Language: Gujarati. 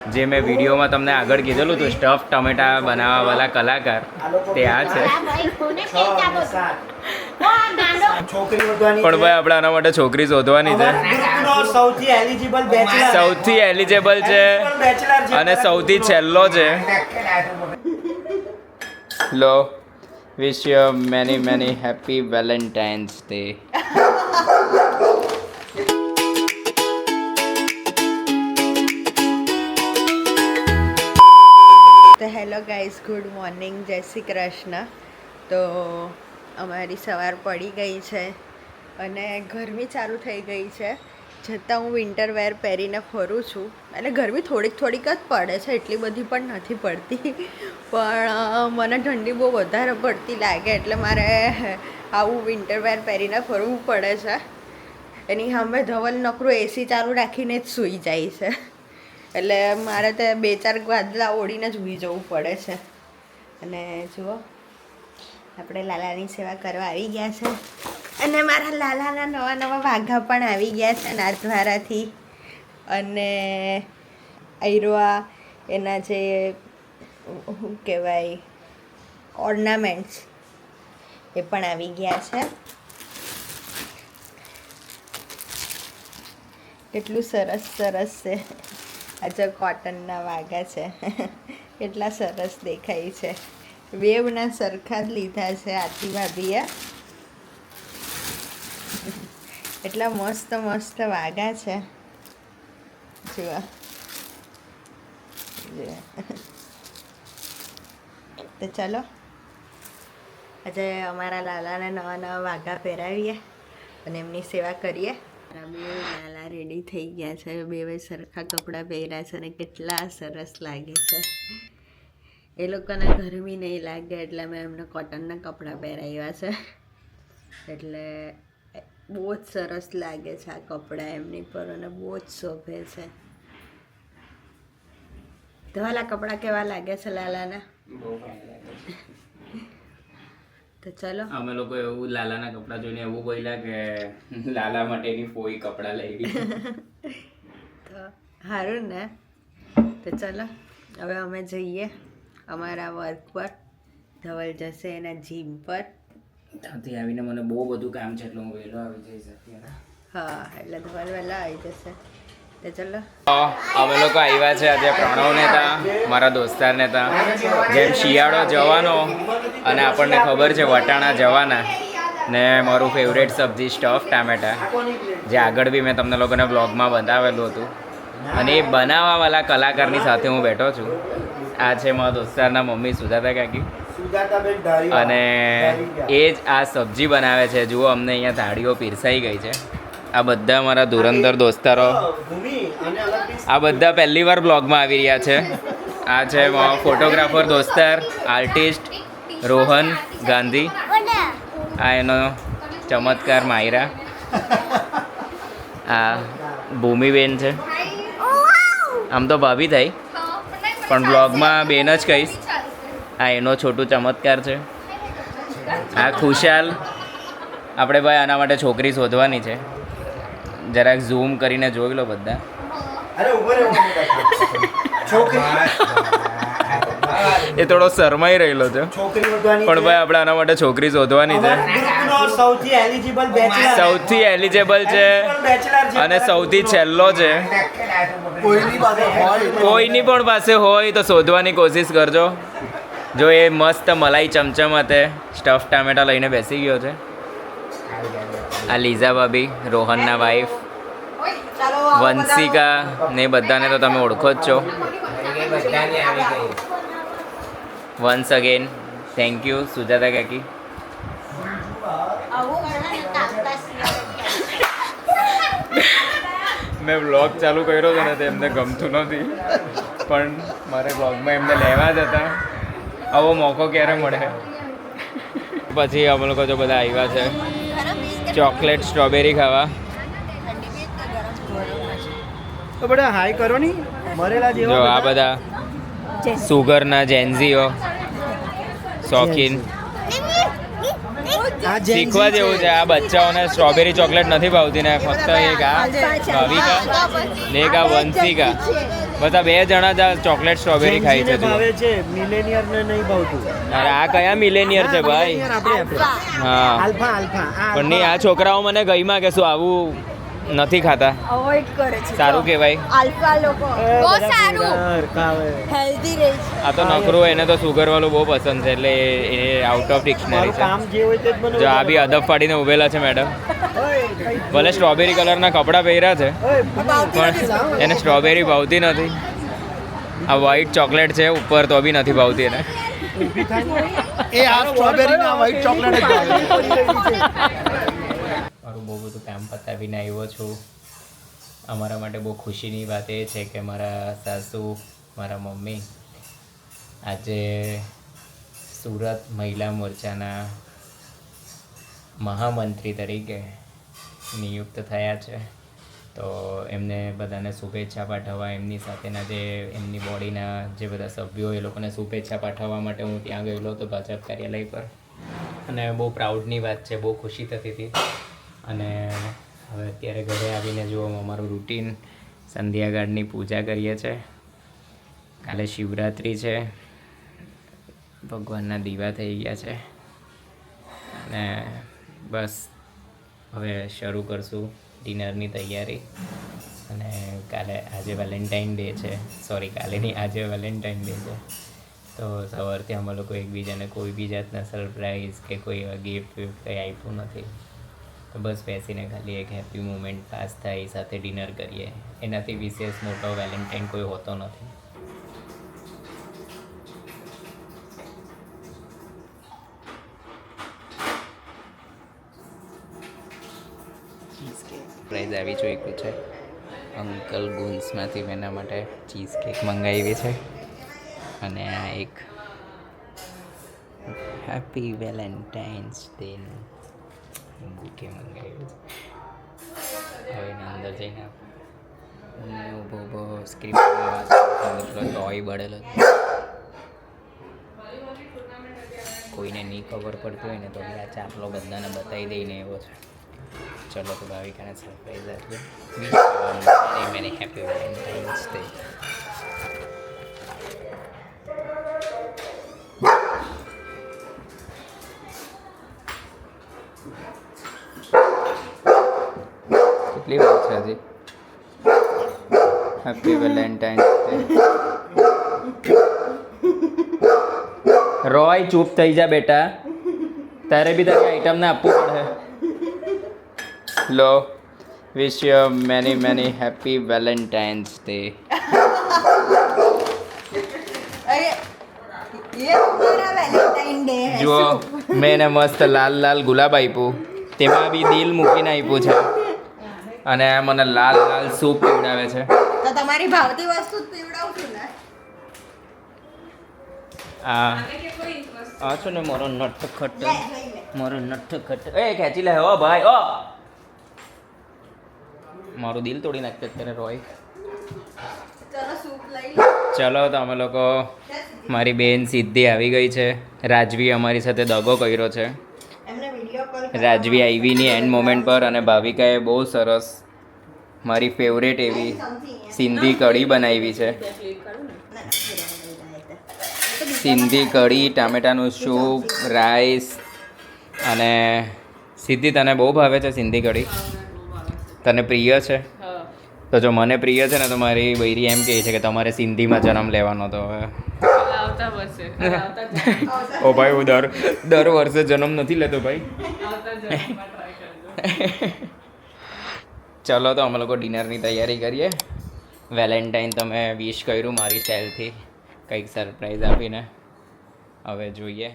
જે મેં વિડીયોમાં તમને આગળ કીધેલું હતું સ્ટફ ટમેટા બનાવવાવાળા કલાકાર તે આ છે. પણ ભાઈ આપણે આના માટે છોકરી શોધવાની છે. સૌથી એલિજિબલ છે અને સૌથી છેલ્લો છે. લો wish you many many happy Valentine's day. તો હેલો ગાઈઝ, ગુડ મોર્નિંગ, જય શ્રી કૃષ્ણ. તો અમારી સવાર પડી ગઈ છે અને ગરમી ચાલુ થઈ ગઈ છે. છતાં હું વિન્ટર વેર પહેરીને ફરું છું. એટલે ગરમી થોડીક થોડીક જ પડે છે, એટલી બધી પણ નથી પડતી. પણ મને ઠંડી બહુ વધારે પડતી લાગે એટલે મારે આવું વિન્ટર વેર પહેરીને ફરવું પડે છે. એની સામે ધવલ નકરું એસી ચાલુ રાખીને જ સૂઈ જાય છે. એટલે મારે તે 2-4 ગાદલા ઓળીને જ ઊભી જવું પડે છે. અને જુઓ, આપણે લાલાની સેવા કરવા આવી ગયા છે અને મારા લાલાના નવા નવા વાઘા પણ આવી ગયા છે નાથદ્વારાથી. અને આયરોઆ એના જે શું કહેવાય ઓર્નામેન્ટ્સ એ પણ આવી ગયા છે. કેટલું સરસ સરસ છે. આજે કોટનના વાઘા છે. કેટલા સરસ દેખાય છે. વેવના સરખા જ લીધા છે આરતી ભાભીએ. એટલા મસ્ત મસ્ત વાઘા છે. જુઓ તો ચલો આજે અમારા લાલાને નવા નવા વાઘા પહેરાવીએ અને એમની સેવા કરીએ. બે લાલા રેડી થઈ ગયા છે. બે સરખા કપડાં પહેર્યા છે અને કેટલા સરસ લાગે છે. એ લોકોને ગરમી નહીં લાગે એટલે મેં એમને કોટનના કપડાં પહેરાવ્યા છે. એટલે બહુ જ સરસ લાગે છે આ કપડાં એમની પર અને બહુ જ શોભે છે. ધવાલા કપડાં કેવા લાગે છે લાલાના? તો ચલો અમે લોકો એવું લાલાના કપડાં જોઈને એવું બોલ્યા કે લાલા માટેની ફોઈ કપડાં લઈ ગઈ. તો સારું ને. તો ચલો હવે અમે જઈએ અમારા વર્ક પર. ધવલ જશે એના જીમ પર. ત્યાંથી આવીને મને બહુ બધું કામ છે એટલે હું વહેલો આવી જઈશ અત્યારે. હા, એટલે ધવલ વહેલા આવી જશે. તો ચલો અમે લોકો આવ્યા છે આજે પ્રણવ નેતા, મારા દોસ્તાર નેતા. જેમ શિયાળો જવાનો અને આપણને ખબર છે વટાણા જવાના, ને મારું ફેવરેટ સબ્જી સ્ટફ ટામેટા, જે આગળ બી મેં તમને લોકોને બ્લોગમાં બતાવેલું હતું. અને એ બનાવવાવાળા કલાકારની સાથે હું બેઠો છું. આ છે મારા દોસ્તારના મમ્મી સુજાતા કાકી, અને એ જ આ સબ્જી બનાવે છે. જુઓ, અમને અહીંયા થાળીઓ પીરસાઈ ગઈ છે. આ બધા મારા ધુરંધર દોસ્તારો, આ બધા પહેલી વાર બ્લોગમાં આવી રહ્યા છે. આ છે ફોટોગ્રાફર દોસ્તાર, આર્ટિસ્ટ રોહન ગાંધી. આ એનો ચમત્કાર માયરા. આ ભૂમિબેન છે. આમ તો ભાભી થાય પણ બ્લોગમાં બેન જ કહીશ. આ એનો છોટું ચમત્કાર છે. આ ખુશાલ. આપણે ભાઈ આના માટે છોકરી શોધવાની છે. જરાક ઝૂમ કરીને જોઈ લો બધા. એ થોડો શરમાઈ રહેલો છે પણ ભાઈ આપણે આના માટે છોકરી શોધવાની છે. સૌથી એલિજિબલ છે અને સૌથી છેલ્લો છે. કોઈની પણ પાસે હોય તો શોધવાની કોશિશ કરજો. જો એ મસ્ત મલાઈ ચમચમ હતે સ્ટફ ટામેટા લઈને બેસી ગયો છે. આ લીઝા ભાભી, રોહનના વાઈફ, વંશિકા ને બધાને તો તમે ઓળખો જ છો. Once again thank you Sujata કાકી. મેં બ્લોગ ચાલુ કર્યો હતો ને તે એમને ગમતું નથી, પણ મારે બ્લોગમાં એમને લેવા જ હતા. આવો મોકો ક્યારે મળે. પછી અમે લોકો જો બધા આવ્યા છે ચોકલેટ સ્ટ્રોબેરી ખાવા. તો બધા હાઈ કરો ની મરેલા જેવા. જો આ બધા સુગરના જેન્ઝીઓ શોખીન. શીખવા જેવું છે. આ બચ્ચાઓને સ્ટ્રોબેરી ચોકલેટ નથી ભાવતી ને ફક્ત એક આ ભાવિકા ને એક આ વંશિકા બધા 2 જણા જ ચોકલેટ સ્ટ્રોબેરી ખાય છે જેન્સીને ભાવે છે મિલેનિયર ને નહીં ભાવતું અરે આ કયા મિલેનિયર છે ભાઈ આપણે હા આલ્ફા આલ્ફા પણ નહીં આ છોકરાઓ મને ગઈમાં કે શું આવું નથી ખાતા અવોઇડ કરે છે સારું કહેવાય આલ્ફા લોકો બહુ સારું હેલ્ધી રહે છે આ તો નકરું એને તો સુગર વાળું બહુ પસંદ છે એટલે એ આઉટ ઓફ ડિક્શનરી છે કામ જે હોય તે જ બનાવવું. જો આ બી અદબ પાડીને ઉભેલા છે મેડમ ઓય, કઈ- ભલે સ્ટ્રોબેરી કલરના કપડાં પહેર્યા છે ઓય, પણ એને સ્ટ્રોબેરી ભાવતી નથી આ વ્હાઈટ ચોકલેટ છે ઉપર તો બી નથી ભાવતી એને એ આ સ્ટ્રોબેરી ના વ્હાઈટ ચોકલેટ જ ભાવે. મારું બહુ બધું કામ પતાવીને આવ્યો છું અમારા માટે બહુ ખુશીની વાત એ છે કે મારા સાસુ મારા મમ્મી આજે સુરત મહિલા મોરચાના મહામંત્રી તરીકે નિયુક્ત થયા છે તો એમને બધાને શુભેચ્છા પાઠવવા એમની સાથેના જે એમની બોડીના જે બધા સભ્યો એ લોકોને શુભેચ્છા પાઠવવા માટે હું ત્યાં ગયેલો હતો ભાજપ કાર્યાલય પર અને બહુ પ્રાઉડની વાત છે બહુ ખુશી થતી હતી અને હવે અત્યારે ઘરે આવીને જુઓ અમારું રૂટીન સંધ્યાગાળની પૂજા કરીએ છીએ કાલે શિવરાત્રિ છે ભગવાનના દીવા થઈ ગયા છે અને બસ હવે શરૂ કરશું ડિનરની તૈયારી અને આજે વેલેન્ટાઇન ડે છે સોરી કાલે નહીં આજે વેલેન્ટાઇન ડે છે તો સવારથી અમે લોકો એકબીજાને કોઈ બી જાતના સરપ્રાઈઝ કે કોઈ ગિફ્ટ વિફ્ટ કંઈ આપ્યું નથી તો બસ બેસીને ખાલી એક હેપી મુમેન્ટ પાસ થાય એ સાથે ડિનર કરીએ એનાથી વિશેષ મોટો વેલેન્ટાઇન કોઈ હોતો નથી સરપ્રાઈઝ આવી ચૂક્યું છે અંકલ ગુન્સમાંથી મેં એના માટે ચીઝ કેક મંગાવી છે અને આ એક હેપી વેલેન્ટાઇન્સ ડેનું બુકે મંગાવ્યું છે હવે એના અંદર જઈને હું ઊભો સ્ક્રિપ્ટ ટોય બળેલો કોઈને નહીં ખબર પડતી હોય ને તો બી આ ચાપલો બધાને બતાવી દઈને એવો છે ચલો તો ભાવિકાને સરપ્રાઈઝ આપીએ મેની હેપી વેલેન્ટાઇન્સ ડે કેટલી વાર છે હજી હેપી વેલેન્ટાઇન્સ ડે રોય ચૂપ થઈ જા બેટા તારે બી તારી આઈટમને આપવું પડે લો wish you many many happy Valentine's day જુઓ મેં એને મસ્ત લાલ લાલ ગુલાબ આપ્યું તેમાં બી દિલ મૂકીને આપ્યું છે અને મને લાલ લાલ સૂપ પીવડાવે છે તો તમારી ભાવતી વસ્તુ જ પીવડાવું છું ને આ છો ને મારો નટખટ મારો નટખટ એ ખેંચી લે હો ભાઈ ઓ મારું દિલ તોડી નાખતે અત્યારે રોય ચલો સૂપ લઈ ચલો તો અમે લોકો મારી બેન સિદ્ધિ આવી ગઈ છે રાજવી અમારી સાથે દગો કર્યો છે એમને વિડિયો કોલ રાજવી આઈવીની એન્ડ મોમેન્ટ પર અને ભાવિકાએ બહુ સરસ મારી ફેવરેટ એવી સિંધી કઢી બનાવી છે સિંધી કઢી ટામેટાનું સૂપ રાઈસ અને સિદ્ધિ તને બહુ ભાવે છે સિંધી કઢી તને પ્રિય છે તો જો મને પ્રિય છે ને તો મારી બૈરી એમ કહે છે કે તમારે સિંધીમાં જન્મ લેવાનો તો હવે ઓ ભાઈ હું દર વર્ષે જન્મ નથી લેતો ભાઈ ચલો તો અમે લોકો ડિનરની તૈયારી કરીએ વેલેન્ટાઇન તમે વિશ કર્યું મારી સ્ટાઇલથી કંઈક સરપ્રાઈઝ આપીને હવે જોઈએ